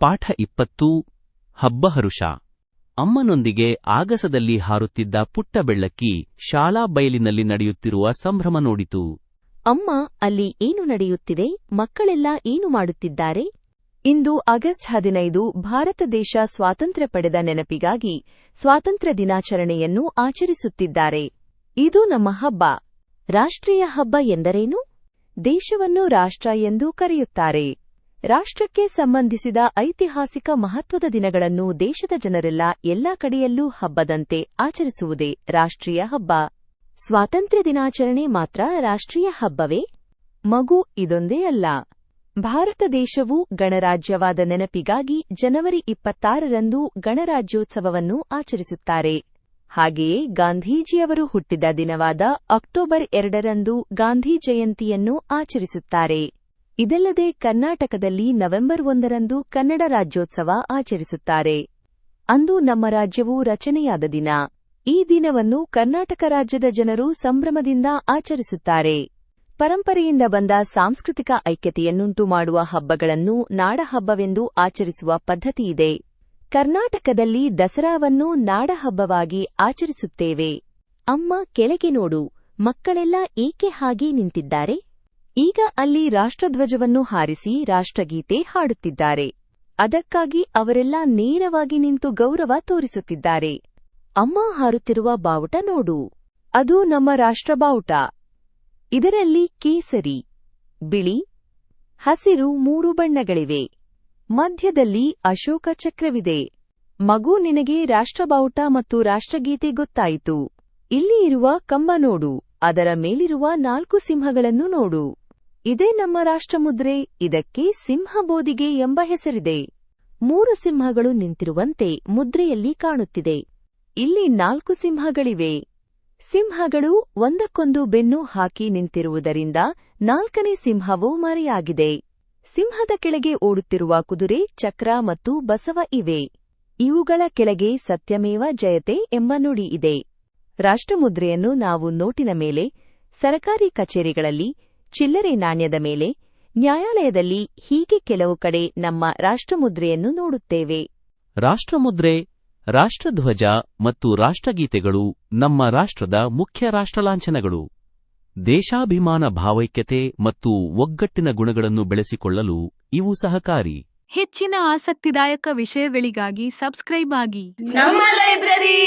ಪಾಠ 20 ಹಬ್ಬ ಹರುಷ. ಅಮ್ಮನೊಂದಿಗೆ ಆಗಸದಲ್ಲಿ ಹಾರುತ್ತಿದ್ದ ಪುಟ್ಟ ಬೆಳ್ಳಕ್ಕಿ ಶಾಲಾ ಬಯಲಿನಲ್ಲಿ ನಡೆಯುತ್ತಿರುವ ಸಂಭ್ರಮ ನೋಡಿತು. ಅಮ್ಮ, ಅಲ್ಲಿ ಏನು ನಡೆಯುತ್ತಿದೆ? ಮಕ್ಕಳೆಲ್ಲ ಏನು ಮಾಡುತ್ತಿದ್ದಾರೆ? ಇಂದು ಆಗಸ್ಟ್ 15 ಭಾರತ ದೇಶ ಸ್ವಾತಂತ್ರ್ಯ ಪಡೆದ ನೆನಪಿಗಾಗಿ ಸ್ವಾತಂತ್ರ್ಯ ದಿನಾಚರಣೆಯನ್ನು ಆಚರಿಸುತ್ತಿದ್ದಾರೆ. ಇದು ನಮ್ಮ ಹಬ್ಬ. ರಾಷ್ಟ್ರೀಯ ಹಬ್ಬ ಎಂದರೇನು? ದೇಶವನ್ನು ರಾಷ್ಟ್ರ ಎಂದು ಕರೆಯುತ್ತಾರೆ. ರಾಷ್ಟ್ರಕ್ಕೆ ಸಂಬಂಧಿಸಿದ ಐತಿಹಾಸಿಕ ಮಹತ್ವದ ದಿನಗಳನ್ನು ದೇಶದ ಜನರೆಲ್ಲ ಎಲ್ಲಾ ಕಡೆಯಲ್ಲೂ ಹಬ್ಬದಂತೆ ಆಚರಿಸುವುದೇ ರಾಷ್ಟ್ರೀಯ ಹಬ್ಬ. ಸ್ವಾತಂತ್ರ್ಯ ದಿನಾಚರಣೆ ಮಾತ್ರ ರಾಷ್ಟ್ರೀಯ ಹಬ್ಬವೇ? ಮಗು, ಇದೊಂದೇ ಅಲ್ಲ. ಭಾರತ ದೇಶವು ಗಣರಾಜ್ಯವಾದ ನೆನಪಿಗಾಗಿ ಜನವರಿ 26ರಂದು ಗಣರಾಜ್ಯೋತ್ಸವವನ್ನು ಆಚರಿಸುತ್ತಾರೆ. ಹಾಗೆಯೇ ಗಾಂಧೀಜಿಯವರು ಹುಟ್ಟಿದ ದಿನವಾದ ಅಕ್ಟೋಬರ್ 2ರಂದು ಗಾಂಧಿ ಜಯಂತಿಯನ್ನು ಆಚರಿಸುತ್ತಾರೆ. ಇದಲ್ಲದೆ ಕರ್ನಾಟಕದಲ್ಲಿ ನವೆಂಬರ್ 1ರಂದು ಕನ್ನಡ ರಾಜ್ಯೋತ್ಸವ ಆಚರಿಸುತ್ತಾರೆ. ಅಂದು ನಮ್ಮ ರಾಜ್ಯವು ರಚನೆಯಾದ ದಿನ. ಈ ದಿನವನ್ನು ಕರ್ನಾಟಕ ರಾಜ್ಯದ ಜನರು ಸಂಭ್ರಮದಿಂದ ಆಚರಿಸುತ್ತಾರೆ. ಪರಂಪರೆಯಿಂದ ಬಂದ ಸಾಂಸ್ಕೃತಿಕ ಐಕ್ಯತೆಯನ್ನುಂಟು ಮಾಡುವ ಹಬ್ಬಗಳನ್ನು ನಾಡಹಬ್ಬವೆಂದು ಆಚರಿಸುವ ಪದ್ಧತಿಯಿದೆ. ಕರ್ನಾಟಕದಲ್ಲಿ ದಸರಾವನ್ನು ನಾಡಹಬ್ಬವಾಗಿ ಆಚರಿಸುತ್ತೇವೆ. ಅಮ್ಮ, ಕೆಳಗೆ ನೋಡು, ಮಕ್ಕಳೆಲ್ಲ ಏಕೆ ಹಾಗೆ ನಿಂತಿದ್ದಾರೆ? ಈಗ ಅಲ್ಲಿ ರಾಷ್ಟ್ರಧ್ವಜವನ್ನು ಹಾರಿಸಿ ರಾಷ್ಟ್ರಗೀತೆ ಹಾಡುತ್ತಿದ್ದಾರೆ. ಅದಕ್ಕಾಗಿ ಅವರೆಲ್ಲ ನೇರವಾಗಿ ನಿಂತು ಗೌರವ ತೋರಿಸುತ್ತಿದ್ದಾರೆ. ಅಮ್ಮ ಹಾರುತ್ತಿರುವ ಬಾವುಟ ನೋಡು. ಅದು ನಮ್ಮ ರಾಷ್ಟ್ರ ಬಾವುಟ. ಇದರಲ್ಲಿ ಕೇಸರಿ, ಬಿಳಿ, ಹಸಿರು 3 ಬಣ್ಣಗಳಿವೆ. ಮಧ್ಯದಲ್ಲಿ ಅಶೋಕ ಚಕ್ರವಿದೆ. ಮಗು, ನಿನಗೆ ರಾಷ್ಟ್ರಬಾವುಟ ಮತ್ತು ರಾಷ್ಟ್ರಗೀತೆ ಗೊತ್ತಾಯಿತು. ಇಲ್ಲಿ ಇರುವ ಕಂಬ ನೋಡು. ಅದರ ಮೇಲಿರುವ 4 ಸಿಂಹಗಳನ್ನು ನೋಡು. ಇದೇ ನಮ್ಮ ರಾಷ್ಟ್ರಮುದ್ರೆ. ಇದಕ್ಕೆ ಸಿಂಹಬೋಧಿಗೆ ಎಂಬ ಹೆಸರಿದೆ. 3 ಸಿಂಹಗಳು ನಿಂತಿರುವಂತೆ ಮುದ್ರೆಯಲ್ಲಿ ಕಾಣುತ್ತಿದೆ. ಇಲ್ಲಿ 4 ಸಿಂಹಗಳಿವೆ. ಸಿಂಹಗಳು ಒಂದಕ್ಕೊಂದು ಬೆನ್ನು ಹಾಕಿ ನಿಂತಿರುವುದರಿಂದ 4ನೇ ಸಿಂಹವು ಮರೆಯಾಗಿದೆ. ಸಿಂಹದ ಕೆಳಗೆ ಓಡುತ್ತಿರುವ ಕುದುರೆ, ಚಕ್ರ ಮತ್ತು ಬಸವ ಇವೆ. ಇವುಗಳ ಕೆಳಗೆ ಸತ್ಯಮೇವ ಜಯತೆ ಎಂಬ ನುಡಿ ಇದೆ. ರಾಷ್ಟ್ರಮುದ್ರೆಯನ್ನು ನಾವು ನೋಟಿನ ಮೇಲೆ, ಸರಕಾರಿ ಕಚೇರಿಗಳಲ್ಲಿ, ಚಿಲ್ಲರೆ ನಾಣ್ಯದ ಮೇಲೆ, ನ್ಯಾಯಾಲಯದಲ್ಲಿ ಹೀಗೆ ಕೆಲವು ಕಡೆ ನಮ್ಮ ರಾಷ್ಟ್ರಮುದ್ರೆಯನ್ನು ನೋಡುತ್ತೇವೆ. ರಾಷ್ಟ್ರಮುದ್ರೆ, ರಾಷ್ಟ್ರಧ್ವಜ ಮತ್ತು ರಾಷ್ಟ್ರಗೀತೆಗಳು ನಮ್ಮ ರಾಷ್ಟ್ರದ ಮುಖ್ಯ ರಾಷ್ಟ್ರಲಾಂಛನಗಳು. ದೇಶಾಭಿಮಾನ, ಭಾವೈಕ್ಯತೆ ಮತ್ತು ಒಗ್ಗಟ್ಟಿನ ಗುಣಗಳನ್ನು ಬೆಳೆಸಿಕೊಳ್ಳಲು ಇವು ಸಹಕಾರಿ. ಹೆಚ್ಚಿನ ಆಸಕ್ತಿದಾಯಕ ವಿಷಯಗಳಿಗಾಗಿ ಸಬ್ಸ್ಕ್ರೈಬ್ ಆಗಿ ನಮ್ಮ ಲೈಬ್ರರಿ.